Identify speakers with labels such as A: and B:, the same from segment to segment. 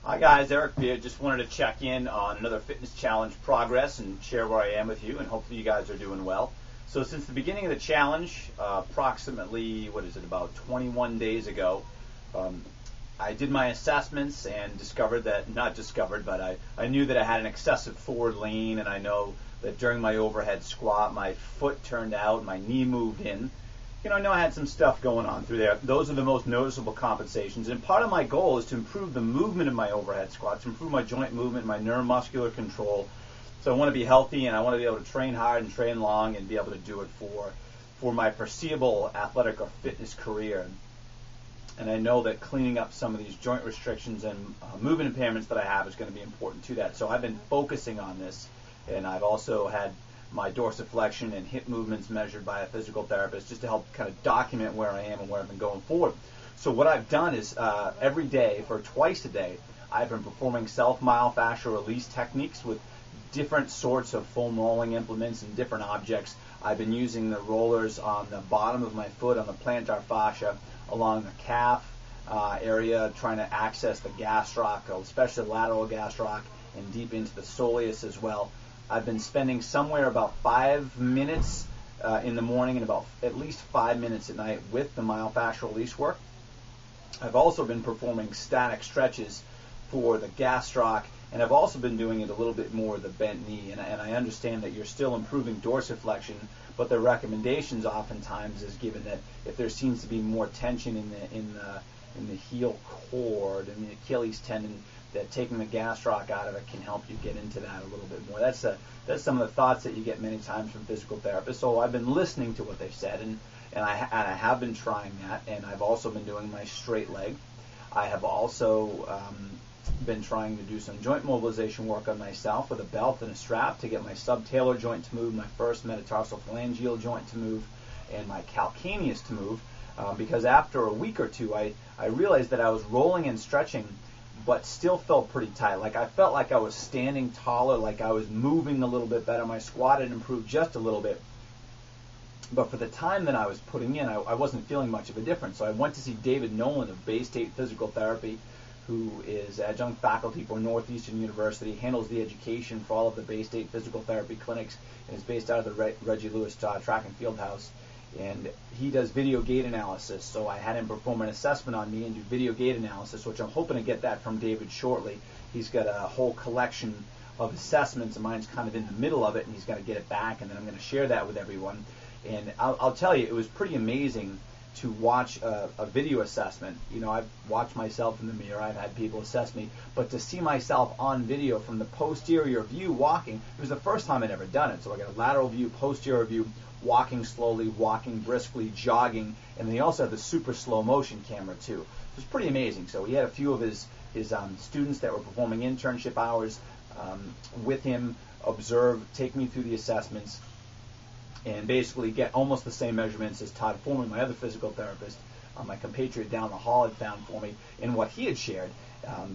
A: Hi guys, Eric here. Just wanted to check in on another fitness challenge progress and share where I am with you, and hopefully you guys are doing well. So since the beginning of the challenge, approximately, about 21 days ago, I did my assessments and I knew that I had an excessive forward lean, and I know that during my overhead squat, my foot turned out, my knee moved in. I know I had some stuff going on through there. Those are the most noticeable compensations. And part of my goal is to improve the movement of my overhead squats, improve my joint movement, my neuromuscular control. So I want to be healthy, and I want to be able to train hard and train long and be able to do it for my foreseeable athletic or fitness career. And I know that cleaning up some of these joint restrictions and movement impairments that I have is going to be important to that. So I've been focusing on this, and I've also had my dorsiflexion and hip movements measured by a physical therapist just to help kind of document where I am and where I've been going forward. So what I've done is every day for twice a day, I've been performing self-myofascial release techniques with different sorts of foam rolling implements and different objects. I've been using the rollers on the bottom of my foot on the plantar fascia along the calf area, trying to access the gastroc, especially the lateral gastroc, and deep into the soleus as well. I've been spending somewhere about 5 minutes in the morning and about at least 5 minutes at night with the myofascial release work. I've also been performing static stretches for the gastroc, and I've also been doing it a little bit more the bent knee. And I understand that you're still improving dorsiflexion, but the recommendations oftentimes is given that if there seems to be more tension in the heel cord and the Achilles tendon, that taking the gastroc out of it can help you get into that a little bit more. That's some of the thoughts that you get many times from physical therapists. So I've been listening to what they've said, and I have been trying that, and I've also been doing my straight leg. I have also been trying to do some joint mobilization work on myself with a belt and a strap to get my subtalar joint to move, my first metatarsal phalangeal joint to move, and my calcaneus to move, because after a week or two, I realized that I was rolling and stretching but still felt pretty tight. Like I felt like I was standing taller, like I was moving a little bit better. My squat had improved just a little bit. But for the time that I was putting in, I wasn't feeling much of a difference. So I went to see David Nolan of Bay State Physical Therapy, who is adjunct faculty for Northeastern University, handles the education for all of the Bay State Physical Therapy clinics, and is based out of the Reggie Lewis Track and Field House. And he does video gait analysis, so I had him perform an assessment on me and do video gait analysis, which I'm hoping to get that from David shortly. He's got a whole collection of assessments, and mine's kind of in the middle of it, and he's got to get it back, and then I'm going to share that with everyone. And I'll tell you, it was pretty amazing to watch a video assessment. I've watched myself in the mirror, I've had people assess me, but to see myself on video from the posterior view walking, it was the first time I'd ever done it. So I got a lateral view, posterior view, walking slowly, walking briskly, jogging, and then he also had the super slow motion camera too. It was pretty amazing. So he had a few of his students that were performing internship hours with him observe, take me through the assessments, and basically get almost the same measurements as Todd Foreman, my other physical therapist, my compatriot down the hall, had found for me. And what he had shared,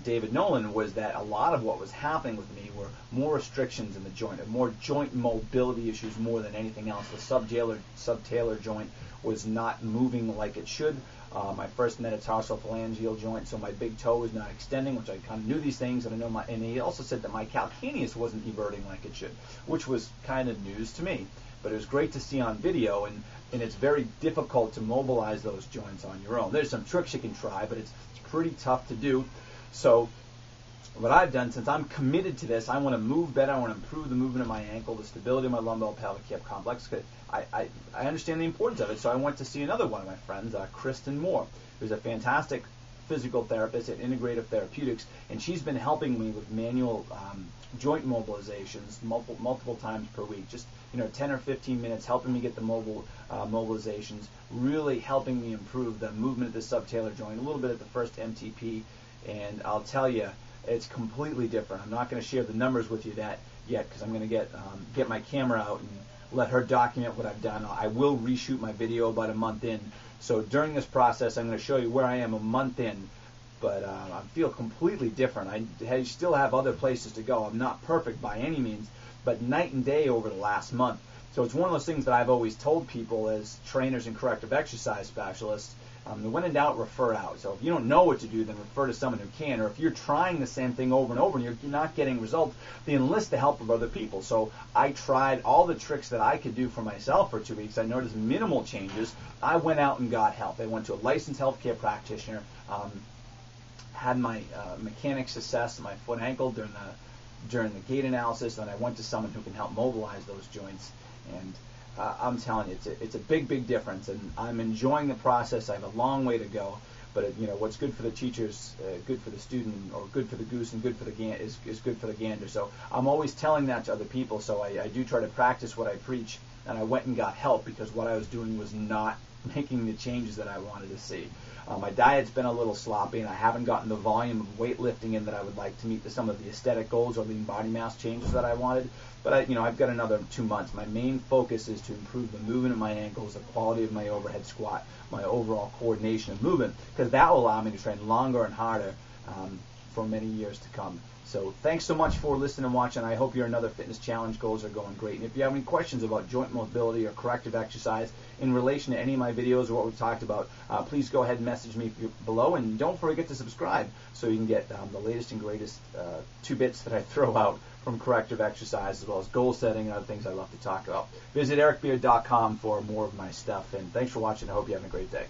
A: David Nolan, was that a lot of what was happening with me were more restrictions in the joint, more joint mobility issues more than anything else. The subtalar joint was not moving like it should. My first metatarsal phalangeal joint, so my big toe was not extending, which I kind of knew these things, and and he also said that my calcaneus wasn't everting like it should, which was kind of news to me. But it was great to see on video, and it's very difficult to mobilize those joints on your own. There's some tricks you can try, but it's pretty tough to do. So what I've done, since I'm committed to this, I want to move better, I want to improve the movement of my ankle, the stability of my lumbar-pelvic hip complex, because I understand the importance of it. So I went to see another one of my friends, Kristen Moore, who's a fantastic physical therapist at Integrative Therapeutics, and she's been helping me with manual joint mobilizations multiple times per week, just 10 or 15 minutes, helping me get the mobilizations, really helping me improve the movement of the subtalar joint, a little bit at the first MTP, and I'll tell you, it's completely different. I'm not going to share the numbers with you yet, because I'm going to get my camera out and let her document what I've done. I will reshoot my video about a month in, so during this process, I'm going to show you where I am a month in, but I feel completely different. I still have other places to go. I'm not perfect by any means, but night and day over the last month. So it's one of those things that I've always told people as trainers and corrective exercise specialists. When in doubt, refer out. So if you don't know what to do, then refer to someone who can. Or if you're trying the same thing over and over and you're not getting results, then enlist the help of other people. So I tried all the tricks that I could do for myself for 2 weeks. I noticed minimal changes. I went out and got help. I went to a licensed healthcare practitioner, had my mechanics assess my foot ankle during the gait analysis, and I went to someone who can help mobilize those joints. And I'm telling you, it's a big difference, and I'm enjoying the process. I have a long way to go, but what's good for the teachers, good for the student, or good for the goose and good for the is good for the gander. So I'm always telling that to other people. So I do try to practice what I preach, and I went and got help because what I was doing was not making the changes that I wanted to see. My diet's been a little sloppy, and I haven't gotten the volume of weightlifting in that I would like to meet some of the aesthetic goals or lean body mass changes that I wanted. But I've got another 2 months. My main focus is to improve the movement of my ankles, the quality of my overhead squat, my overall coordination of movement, because that will allow me to train longer and harder for many years to come. So thanks so much for listening and watching. I hope your another fitness challenge goals are going great. And if you have any questions about joint mobility or corrective exercise in relation to any of my videos or what we've talked about, please go ahead and message me below. And don't forget to subscribe so you can get the latest and greatest tidbits that I throw out from corrective exercise, as well as goal setting and other things I love to talk about. Visit ericbeard.com for more of my stuff. And thanks for watching. I hope you're having a great day.